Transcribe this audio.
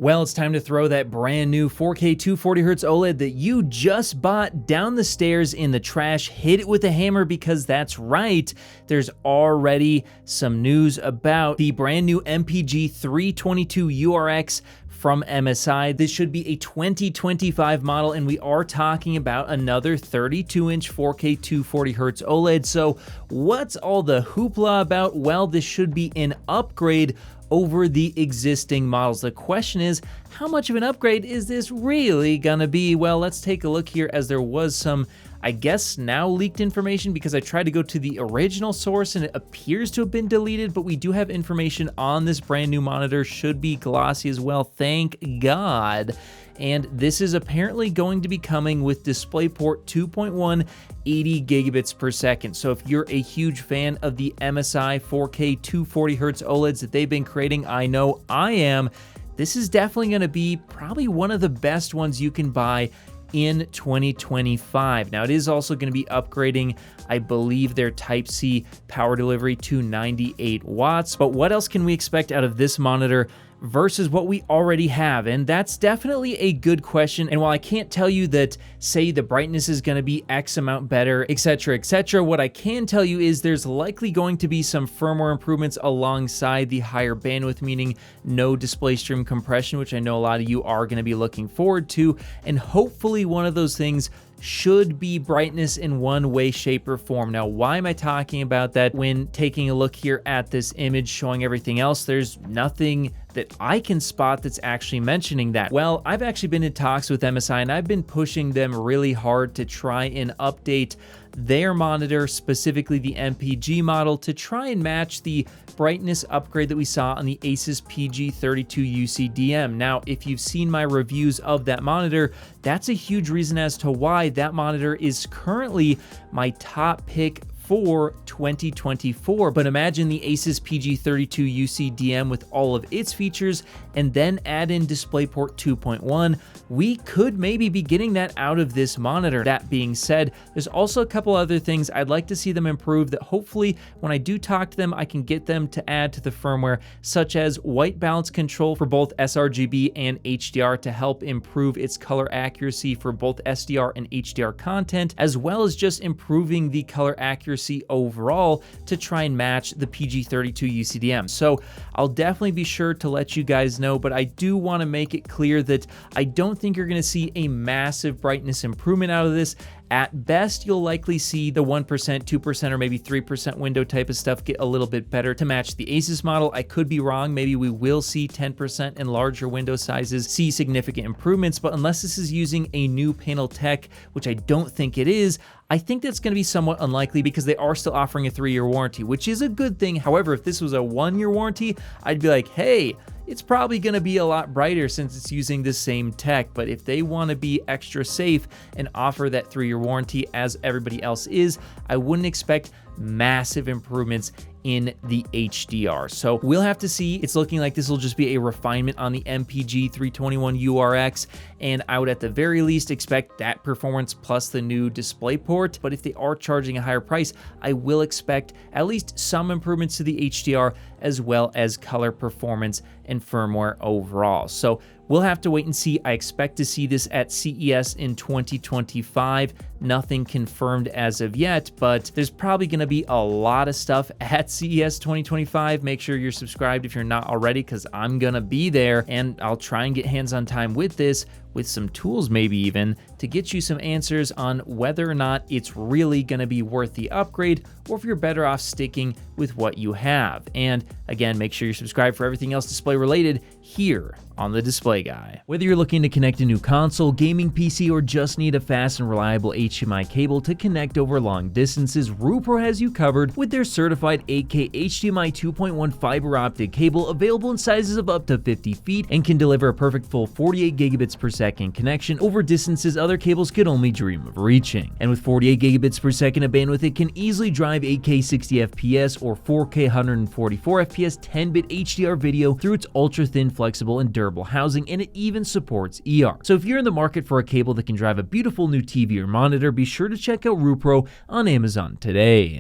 Well, it's time to throw that brand new 4K 240Hz OLED that you just bought down the stairs in the trash. Hit it with a hammer because that's right. There's already some news about the brand new MPG 322URX from MSI. This should be a 2025 model, and we are talking about another 32-inch 4K 240Hz OLED. So what's all the hoopla about? Well, this should be an upgrade over the existing models. The question is, how much of an upgrade is this really gonna be? Well, let's take a look here, as there was some, I guess, now leaked information, because I tried to go to the original source and it appears to have been deleted, but we do have information on this brand new monitor. Should be glossy as well, thank God. And this is apparently going to be coming with DisplayPort 2.1 80 gigabits per second. So if you're a huge fan of the MSI 4K 240Hz OLEDs that they've been creating, I know I am, this is definitely going to be probably one of the best ones you can buy in 2025. Now, it is also going to be upgrading, I believe, their Type-C power delivery to 98 watts. But what else can we expect out of this monitor versus what we already have? And that's definitely a good question. And while I can't tell you that, say, the brightness is going to be X amount better, etc., what I can tell you is there's likely going to be some firmware improvements alongside the higher bandwidth, meaning no display stream compression, which I know a lot of you are going to be looking forward to. And hopefully one of those things should be brightness in one way, shape, or form. Now, why am I talking about that? When taking a look here at this image showing everything else, there's nothing that I can spot that's actually mentioning that. Well, I've actually been in talks with MSI, and I've been pushing them really hard to try and update their monitor, specifically the MPG model, to try and match the brightness upgrade that we saw on the ASUS PG32UCDM. Now, if you've seen my reviews of that monitor, that's a huge reason as to why that monitor is currently my top pick for 2024. But imagine the ASUS PG32UCDM with all of its features, and then add in DisplayPort 2.1. We could maybe be getting that out of this monitor. That being said, there's also a couple other things I'd like to see them improve that hopefully when I do talk to them, I can get them to add to the firmware, such as white balance control for both sRGB and HDR to help improve its color accuracy for both SDR and HDR content, as well as just improving the color accuracy overall to try and match the PG32UCDM. So I'll definitely be sure to let you guys know, but I do want to make it clear that I don't think you're going to see a massive brightness improvement out of this. At best, you'll likely see the 1%, 2%, or maybe 3% window type of stuff get a little bit better to match the ASUS model. I could be wrong. Maybe we will see 10% and larger window sizes see significant improvements, but unless this is using a new panel tech, which I don't think it is, I think that's going to be somewhat unlikely, because they are still offering a 3-year warranty, which is a good thing. However, if this was a 1-year warranty, I'd be like, hey, it's probably going to be a lot brighter since it's using the same tech. But if they want to be extra safe and offer that 3-year warranty as everybody else is, I wouldn't expect massive improvements in the HDR. So we'll have to see. It's looking like this will just be a refinement on the MPG 322URX, and I would at the very least expect that performance plus the new DisplayPort. But if they are charging a higher price, I will expect at least some improvements to the HDR, as well as color performance and firmware overall. So we'll have to wait and see. I expect to see this at CES in 2025. Nothing confirmed as of yet, but there's probably going to be a lot of stuff at CES 2025. Make sure you're subscribed if you're not already, because I'm going to be there, and I'll try and get hands-on time with this, with some tools maybe even, to get you some answers on whether or not it's really going to be worth the upgrade, or if you're better off sticking with what you have. And again, make sure you're subscribed for everything else display related here on The Display Guy. Whether you're looking to connect a new console, gaming PC, or just need a fast and reliable HDMI cable to connect over long distances, Rupro has you covered with their certified 8K HDMI 2.1 fiber optic cable, available in sizes of up to 50 feet and can deliver a perfect full 48 gigabits per second connection over distances other cables could only dream of reaching. And with 48 gigabits per second of bandwidth, it can easily drive 8K 60 FPS or 4K 144 FPS 10-bit HDR video through its ultra-thin, flexible, and durable housing, and it even supports ER. So if you're in the market for a cable that can drive a beautiful new TV or monitor, be sure to check out Rupro on Amazon today.